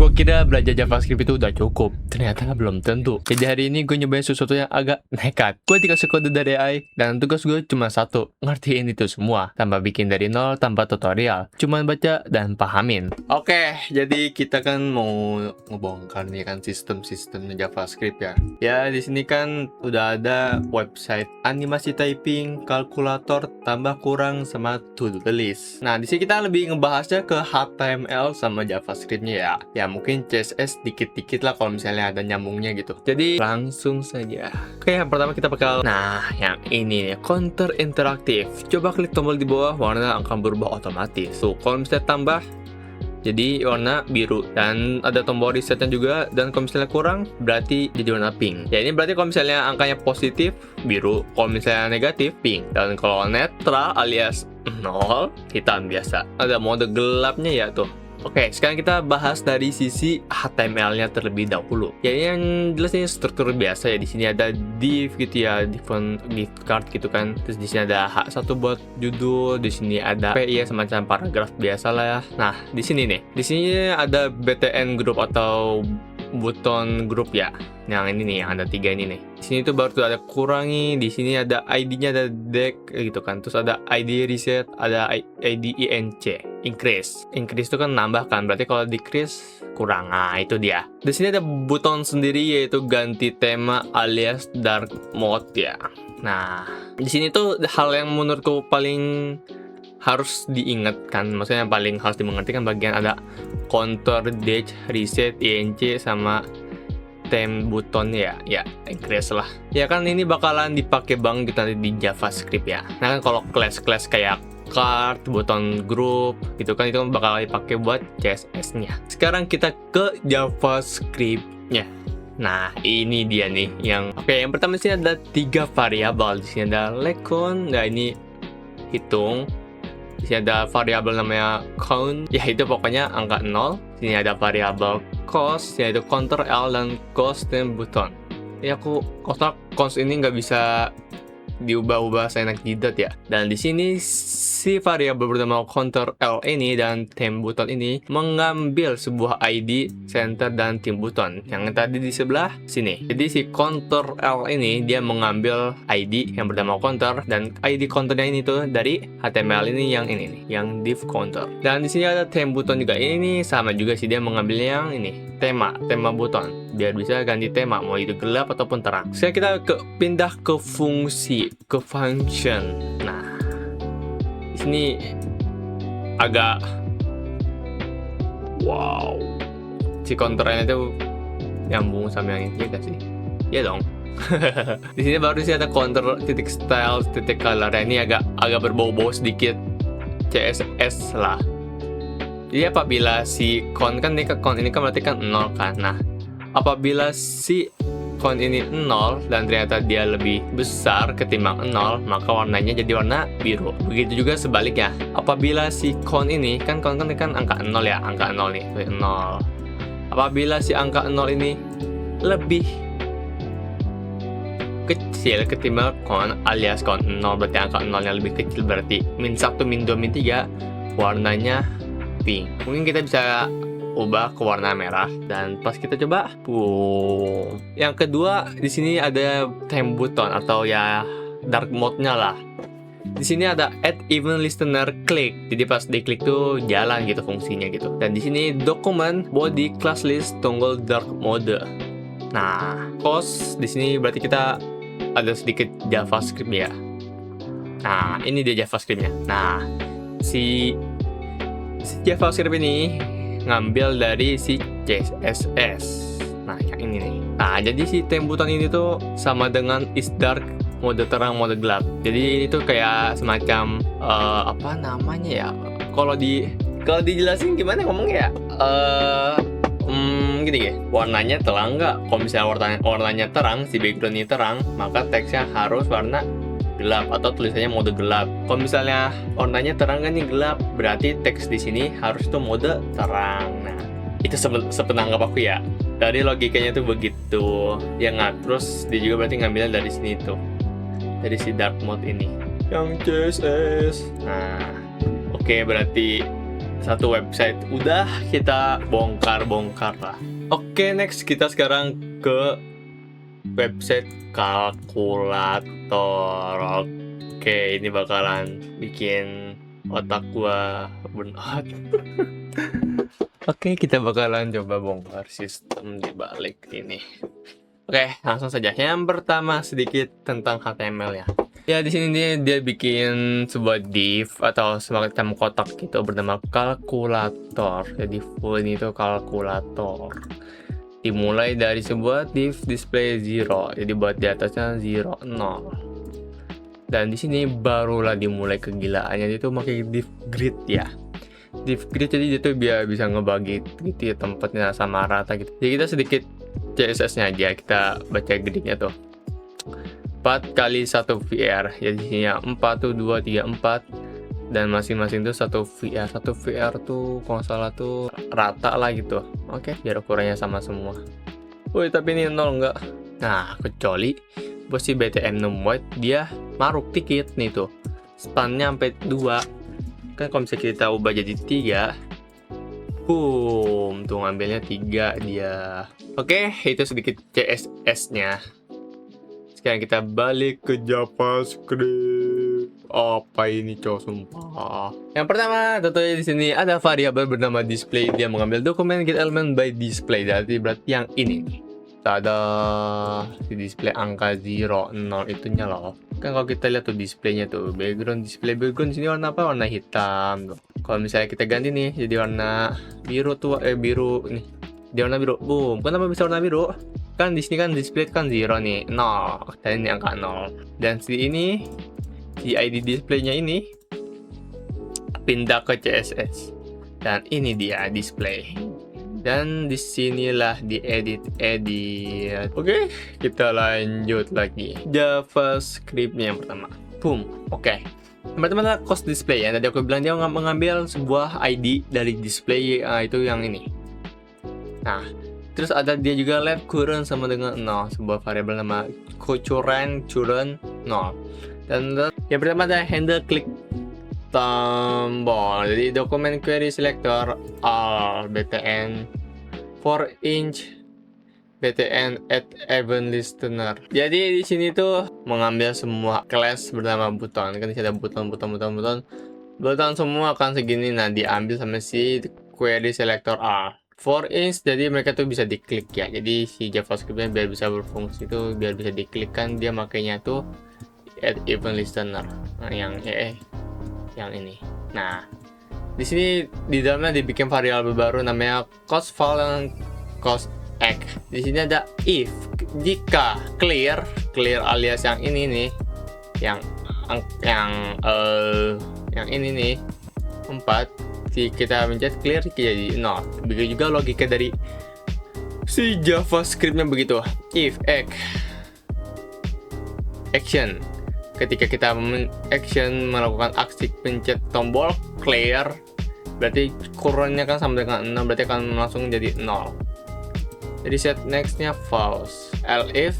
Gue kira belajar JavaScript itu udah cukup, ternyata belum tentu. Jadi hari ini gue nyobain sesuatu yang agak nekat. Gue dikasih kode dari AI, dan tugas gue cuma satu, ngertiin itu semua, tanpa bikin dari nol, tanpa tutorial. Cuman baca dan pahamin. Oke, jadi kita kan mau ngebongkar nih kan sistem-sistem JavaScript ya. Ya di sini kan udah ada website animasi typing, kalkulator, tambah kurang sama to-do list. Nah di sini kita lebih ngebahasnya ke HTML sama JavaScript-nya ya. Ya mungkin CSS dikit-dikit lah kalau misalnya ada nyambungnya gitu. Jadi langsung saja. Oke, yang pertama kita bakal, nah yang ini nih, counter interaktif. Coba klik tombol di bawah, warna akan berubah otomatis. Tuh, kalau misalnya tambah jadi warna biru, dan ada tombol resetnya juga, dan kalau misalnya kurang berarti jadi warna pink. Ya ini berarti kalau misalnya angkanya positif biru, kalau misalnya negatif pink, dan kalau netral alias 0 hitam biasa. Ada mode gelapnya ya tuh. Oke, sekarang kita bahas dari sisi HTML-nya terlebih dahulu. Ya yang jelas ini struktur biasa ya. Di sini ada div gitu ya, div card gitu kan. Terus di sini ada H1 buat judul, di sini ada P ya, semacam paragraf biasa lah ya. Nah, di sini nih. Di sini ada BTN group atau button grup ya. Yang ini nih, yang ada 3 ini nih. Di sini tuh baru tuh ada kurangi, di sini ada ID-nya, ada deck gitu kan. Terus ada ID reset, ada ID INC, increase. Increase itu kan nambah kan, berarti kalau decrease kurang. Nah, itu dia. Di sini ada button sendiri yaitu ganti tema alias dark mode ya. Nah, di sini tuh hal yang menurutku paling harus diingatkan, maksudnya yang paling harus dimengerti kan bagian ada counter, dash, reset, INC sama theme button ya increase lah. Ya kan ini bakalan dipakai banget nanti di JavaScript ya. Nah kan kalau class kayak card, button group gitu kan, itu bakal dipakai buat CSS-nya. Sekarang kita ke JavaScript-nya. Nah, ini dia nih yang yang pertama sih ada 3 variabel. Di sini ada lecon, nah ini hitung. Di sini ada variabel namanya count, ya itu pokoknya angka 0. Di sini ada variabel cost, yaitu counter L dan cost dan button. Ya aku cost ini nggak bisa diubah-ubah seenak jidat ya. Dan di sini si variabel bernama counter L ini dan theme button ini mengambil sebuah ID, center, dan theme button yang tadi di sebelah sini. Jadi si counter L ini dia mengambil ID yang bernama counter, dan ID counternya ini tuh dari HTML ini yang ini nih, yang div counter. Dan di sini ada theme button juga, ini sama juga sih, dia mengambil yang ini, tema button, biar bisa ganti tema mau itu gelap ataupun terang. Sekarang kita pindah ke fungsi, ke function. Nah, di sini agak wow, si counternya itu nyambung sama yang ini gak sih? Ya dong. Di sini baru sih ada counter titik style titik color. Ini agak berbau-bau sedikit CSS lah. Jadi apabila si count kan ini kan berarti kan 0 kan. Nah, apabila si count ini 0 dan ternyata dia lebih besar ketimbang 0, maka warnanya jadi warna biru. Begitu juga sebaliknya. Apabila si count ini kan angka 0 ya, angka 0 nih, 0. Apabila si angka 0 ini lebih kecil ketimbang count alias count 0, berarti angka 0 nya lebih kecil, berarti min 1, min 2, min 3, warnanya pink. Mungkin kita bisa ubah ke warna merah, dan pas kita coba, boom. Yang kedua di sini ada theme button atau ya dark mode-nya lah. Di sini ada add event listener click. Jadi pas diklik tuh jalan gitu fungsinya gitu. Dan di sini dokumen body class list toggle dark mode. Nah, cost di sini berarti kita ada sedikit JavaScript ya. Nah, ini dia JavaScript-nya. Nah, si JavaScript ini ngambil dari si CSS. Nah, yang ini nih. Nah, jadi si theme button ini tuh sama dengan is dark, mode terang, mode gelap. Jadi itu kayak semacam apa namanya ya? Kalau dijelasin gimana ngomongnya ya? Gini ya. Warnanya terang nggak? Kalau misalnya warnanya terang, si background ini terang, maka teksnya harus warna gelap atau tulisannya mode gelap. Kalau misalnya warnanya terang kan nih gelap, berarti teks di sini harus tuh mode terang. Nah, itu sepenanggap aku ya. Dari logikanya tuh begitu. Ya nggak, terus dia juga berarti ngambilnya dari sini tuh, dari si dark mode ini, yang CSS. Nah, oke, berarti satu website udah kita bongkar lah. Oke, next kita sekarang ke website kalkulator. Oke, ini bakalan bikin otak gua burn out. Oke, kita bakalan coba bongkar sistem di balik ini. Oke, langsung saja. Yang pertama sedikit tentang HTML ya. Ya, di sini dia bikin sebuah div atau semacam kotak gitu bernama kalkulator. Jadi full ini tuh kalkulator. Dimulai dari sebuah div display 0. Jadi buat di atasnya 0 0. Dan di sini barulah dimulai kegilaannya, itu pakai div grid ya. Div grid jadi dia tuh biar bisa ngebagi gitu ya tempatnya sama rata gitu. Jadi kita sedikit CSS-nya aja, kita baca gridnya tuh. 4 kali 1 VR, jadi sini 4 tuh 2, 3, 4 dan masing-masing tuh 1 VR. 1 VR tuh kalau salah tuh rata lah gitu. Oke, biar ukurannya sama semua. Woi, tapi ini 0 enggak. Nah, kecuali bos si BTN White dia maruk dikit nih tuh. Spannya sampai 2. Kan kalau misalnya kita ubah jadi 3, boom, tuh ngambilnya 3 dia. Oke, itu sedikit CSS-nya. Sekarang kita balik ke JavaScript. Apa ini cowok sumpah. Yang pertama tentunya di sini ada variabel bernama display. Dia mengambil dokumen get element by display. Berarti yang ini nih. Ada di display angka 0 0 itunya loh. Kan kalau kita lihat tuh displaynya tuh background background sini warna apa? Warna hitam tuh. Kalau misalnya kita ganti nih jadi warna biru tuh biru nih. Dia warna biru. Boom. Kenapa bisa warna biru? Kan di sini kan display kan 0 nih, 0 dan ini angka 0. Dan di ID displaynya ini pindah ke CSS. Dan ini dia display. Dan disinilah diedit. Oke, kita lanjut lagi. JavaScript-nya yang pertama. Boom. Oke. Yang pertama adalah cost display ya. Tadi aku bilang dia mengambil sebuah ID dari display itu yang ini. Nah, terus ada dia juga let current sama dengan 0, sebuah variabel nama current 0. Dan yang pertama ada handle klik tombol. Jadi dokumen query selector all btn 4-inch btn add event listener. Jadi di sini tuh mengambil semua class bernama button. Kan di sini ada button semua akan segini. Nah, diambil sama si query selector all 4-inch, jadi mereka tuh bisa diklik ya. Jadi si JavaScript-nya biar bisa berfungsi tuh biar bisa diklik kan dia makanya tuh add event listener. Nah, yang ini. Nah, di sini di dalamnya dibikin variabel baru namanya cost file dan cost egg. Di sini ada if jika clear alias yang ini nih, yang ini nih 4. Kita mencet clear jadi 0. Begitu juga logika dari si JavaScript-nya begitu. If action, ketika kita melakukan aksi pencet tombol clear, berarti kurangnya kan sama dengan 6, berarti akan langsung jadi 0. Jadi set next-nya false. Elif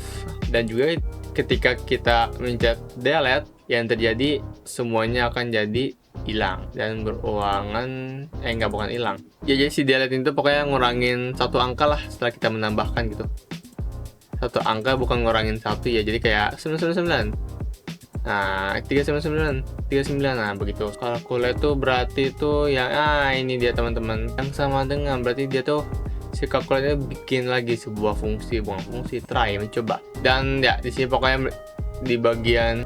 dan juga ketika kita mencet delete, yang terjadi semuanya akan jadi hilang dan berulangan bukan hilang ya. Jadi si delete itu pokoknya ngurangin satu angka lah setelah kita menambahkan gitu. Satu angka bukan ngurangin satu ya, jadi kayak 999. Nah, 399 nah begitu. Calculate tuh berarti tuh yang ini dia teman-teman, yang sama dengan berarti dia tuh si calculate bikin lagi sebuah fungsi, bukan fungsi, try, mencoba. Dan ya di sini pokoknya di bagian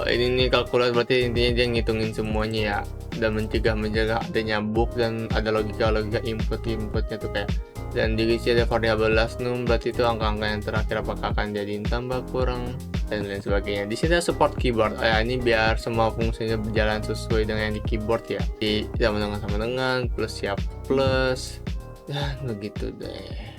ini nih kalkulasi, berarti intinya dia ngitungin semuanya ya, dan mencegah adanya bug, dan ada logika inputnya tuh kayak, dan di sini ada variabel last num, berarti itu angka-angka yang terakhir apakah akan jadi tambah, kurang, dan lain sebagainya. Di sini ada support keyboard ini biar semua fungsinya berjalan sesuai dengan yang di keyboard ya, di sama dengan plus siap plus dan begitu deh.